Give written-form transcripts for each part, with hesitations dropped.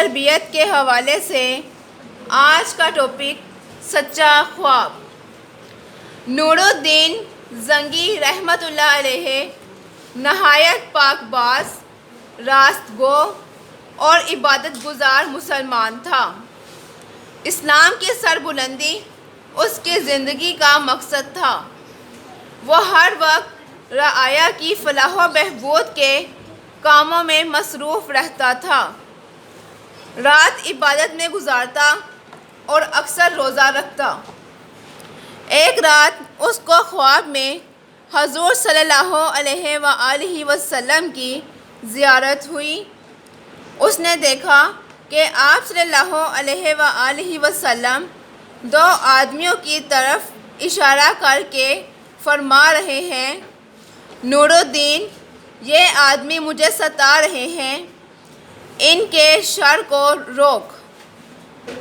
تربیت کے حوالے سے آج کا ٹاپک سچا خواب۔ نور الدین زنگی رحمۃ اللہ علیہ نہایت پاک باز، راست گو اور عبادت گزار مسلمان تھا۔ اسلام کی سربلندی اس کی زندگی کا مقصد تھا۔ وہ ہر وقت رعایا کی فلاح و بہبود کے کاموں میں مصروف رہتا تھا، رات عبادت میں گزارتا اور اکثر روزہ رکھتا۔ ایک رات اس کو خواب میں حضور صلی اللہ علیہ وآلہ وسلم کی زیارت ہوئی۔ اس نے دیکھا کہ آپ صلی اللہ علیہ وآلہ وسلم دو آدمیوں کی طرف اشارہ کر کے فرما رہے ہیں، نور الدین، یہ آدمی مجھے ستا رہے ہیں، ان کے شر کو روک۔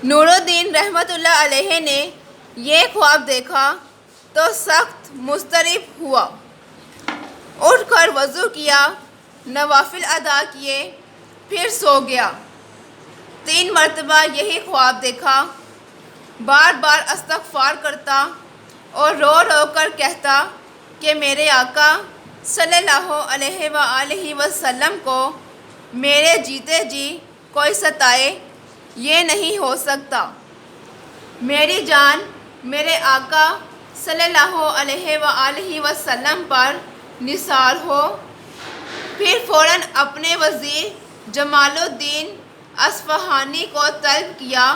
نور الدین رحمۃ اللہ علیہ نے یہ خواب دیکھا تو سخت مضطرب ہوا، اٹھ کر وضو کیا، نوافل ادا کیے، پھر سو گیا۔ 3 مرتبہ یہی خواب دیکھا، بار بار استغفار کرتا اور رو رو کر کہتا کہ میرے آقا صلی اللہ علیہ وآلہ وسلم کو میرے جیتے جی کوئی ستائے، یہ نہیں ہو سکتا۔ میری جان میرے آقا صلی اللہ علیہ وآلہ وسلم پر نثار ہو۔ پھر فوراً اپنے وزیر جمال الدین اصفہانی کو طلب کیا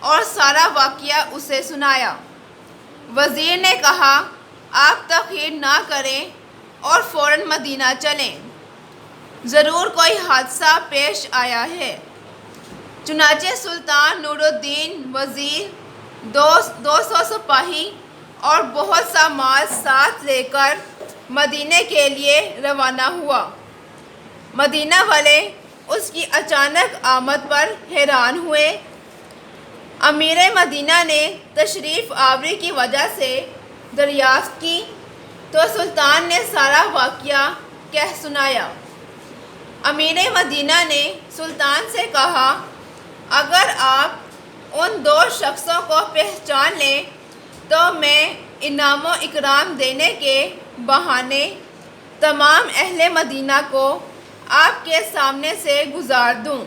اور سارا واقعہ اسے سنایا۔ وزیر نے کہا، آپ تاخیر نہ کریں اور فوراً مدینہ چلیں، ضرور کوئی حادثہ پیش آیا ہے۔ چنانچہ سلطان نور الدین وزیر 200 سپاہی اور بہت سا مال ساتھ لے کر مدینے کے لیے روانہ ہوا۔ مدینہ والے اس کی اچانک آمد پر حیران ہوئے۔ امیر مدینہ نے تشریف آوری کی وجہ سے دریافت کی تو سلطان نے سارا واقعہ کہہ سنایا۔ امیر مدینہ نے سلطان سے کہا، اگر آپ ان 2 شخصوں کو پہچان لیں تو میں انعام و اکرام دینے کے بہانے تمام اہل مدینہ کو آپ کے سامنے سے گزار دوں۔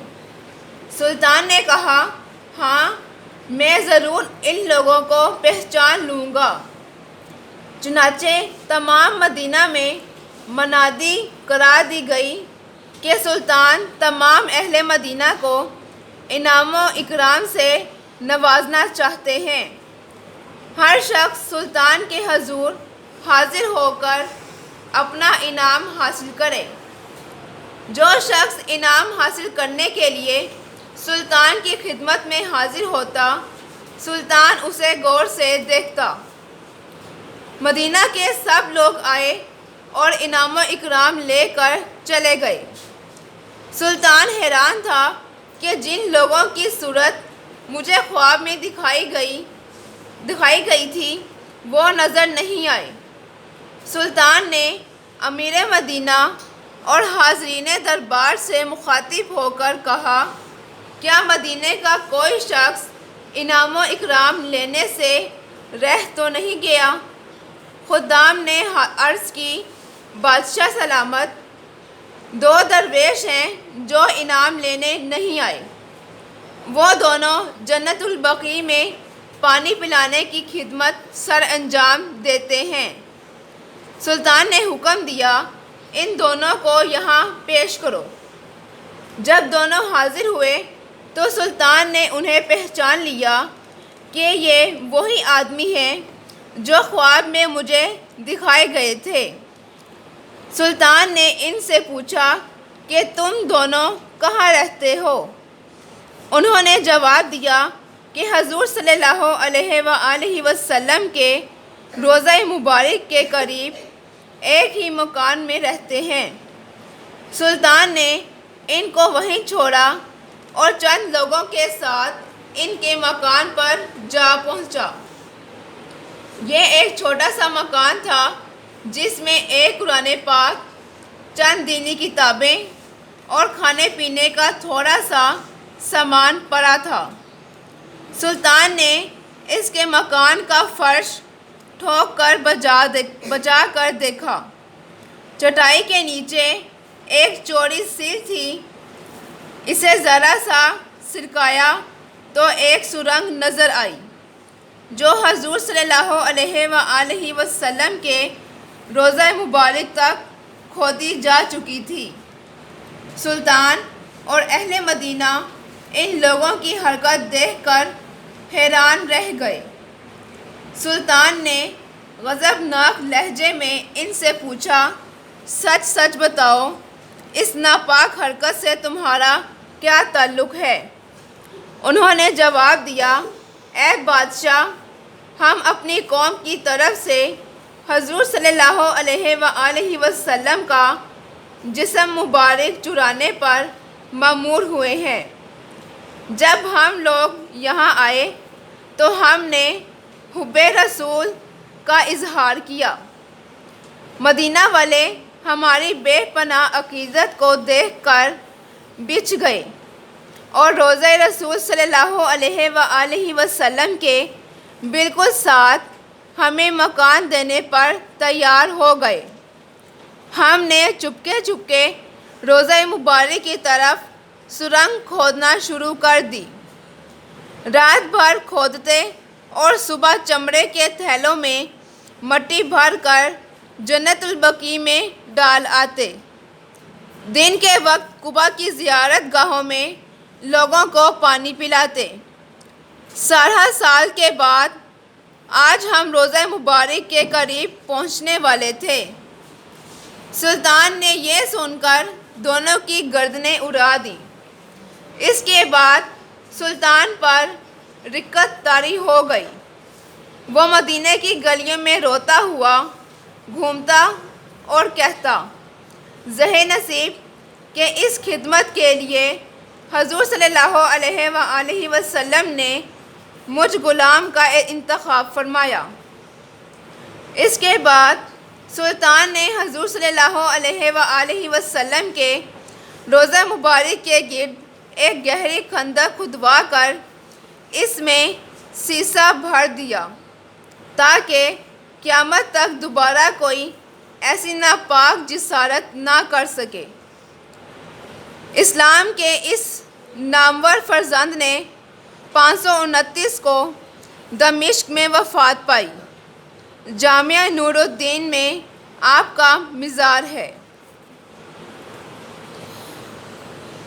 سلطان نے کہا، ہاں، میں ضرور ان لوگوں کو پہچان لوں گا۔ چنانچہ تمام مدینہ میں منادی کرا دی گئی کہ سلطان تمام اہل مدینہ کو انعام و اکرام سے نوازنا چاہتے ہیں۔ ہر شخص سلطان کے حضور حاضر ہو کر اپنا انعام حاصل کرے۔ جو شخص انعام حاصل کرنے کے لیے سلطان کی خدمت میں حاضر ہوتا، سلطان اسے غور سے دیکھتا۔ مدینہ کے سب لوگ آئے اور انعام و اکرام لے کر چلے گئے۔ سلطان حیران تھا کہ جن لوگوں کی صورت مجھے خواب میں دکھائی گئی تھی وہ نظر نہیں آئے۔ سلطان نے امیر مدینہ اور حاضرین دربار سے مخاطب ہو کر کہا، کیا مدینے کا کوئی شخص انعام و اکرام لینے سے رہ تو نہیں گیا؟ خدام نے عرض کی، بادشاہ سلامت، 2 درویش ہیں جو انعام لینے نہیں آئے، وہ دونوں جنت البقیع میں پانی پلانے کی خدمت سر انجام دیتے ہیں۔ سلطان نے حکم دیا، ان دونوں کو یہاں پیش کرو۔ جب دونوں حاضر ہوئے تو سلطان نے انہیں پہچان لیا کہ یہ وہی آدمی ہیں جو خواب میں مجھے دکھائے گئے تھے۔ سلطان نے ان سے پوچھا کہ تم دونوں کہاں رہتے ہو؟ انہوں نے جواب دیا کہ حضور صلی اللہ علیہ وآلہ وسلم کے روضہ مبارک کے قریب ایک ہی مکان میں رہتے ہیں۔ سلطان نے ان کو وہیں چھوڑا اور چند لوگوں کے ساتھ ان کے مکان پر جا پہنچا۔ یہ ایک چھوٹا سا مکان تھا جس میں ایک قرآن پاک، چند دینی کتابیں اور کھانے پینے کا تھوڑا سا سامان پڑا تھا۔ سلطان نے اس کے مکان کا فرش ٹھوک کر بجا کر دیکھا۔ چٹائی کے نیچے ایک چوڑی سیڑھی تھی۔ اسے ذرا سا سرکایا تو ایک سرنگ نظر آئی جو حضور صلی اللہ علیہ وآلہ وسلم کے روضہ مبارک تک کھودی جا چکی تھی۔ سلطان اور اہل مدینہ ان لوگوں کی حرکت دیکھ کر حیران رہ گئے۔ سلطان نے غضبناک لہجے میں ان سے پوچھا، سچ سچ بتاؤ، اس ناپاک حرکت سے تمہارا کیا تعلق ہے؟ انہوں نے جواب دیا، اے بادشاہ، ہم اپنی قوم کی طرف سے حضور صلی اللہ علیہ وآلہ وسلم کا جسم مبارک چرانے پر مأمور ہوئے ہیں۔ جب ہم لوگ یہاں آئے تو ہم نے حب رسول کا اظہار کیا۔ مدینہ والے ہماری بے پناہ عقیدت کو دیکھ کر بچ گئے اور روضہ رسول صلی اللہ علیہ وآلہ وسلم کے بالکل ساتھ ہمیں مکان دینے پر تیار ہو گئے۔ ہم نے چپکے چپکے روضہ مبارک کی طرف سرنگ کھودنا شروع کر دی۔ رات بھر کھودتے اور صبح چمڑے کے تھیلوں میں مٹی بھر کر جنت البقیع میں ڈال آتے۔ دن کے وقت قباء کی زیارت گاہوں میں لوگوں کو پانی پلاتے۔ 12.5 سال کے بعد آج ہم روضہ مبارک کے قریب پہنچنے والے تھے۔ سلطان نے یہ سن کر دونوں کی گردنیں اڑا دیں۔ اس کے بعد سلطان پر رقت طاری ہو گئی۔ وہ مدینہ کی گلیوں میں روتا ہوا گھومتا اور کہتا، زہ نصیب کہ اس خدمت کے لیے حضور صلی اللہ علیہ وآلہ وسلم نے مجھ غلام کا انتخاب فرمایا۔ اس کے بعد سلطان نے حضور صلی اللہ علیہ وآلہ وسلم کے روضہ مبارک کے گرد ایک گہری خندق کھدوا کر اس میں سیسہ بھر دیا تاکہ قیامت تک دوبارہ کوئی ایسی ناپاک جسارت نہ کر سکے۔ اسلام کے اس نامور فرزند نے 529 کو دمشق میں وفات پائی۔ جامعہ نور الدین میں آپ کا مزار ہے۔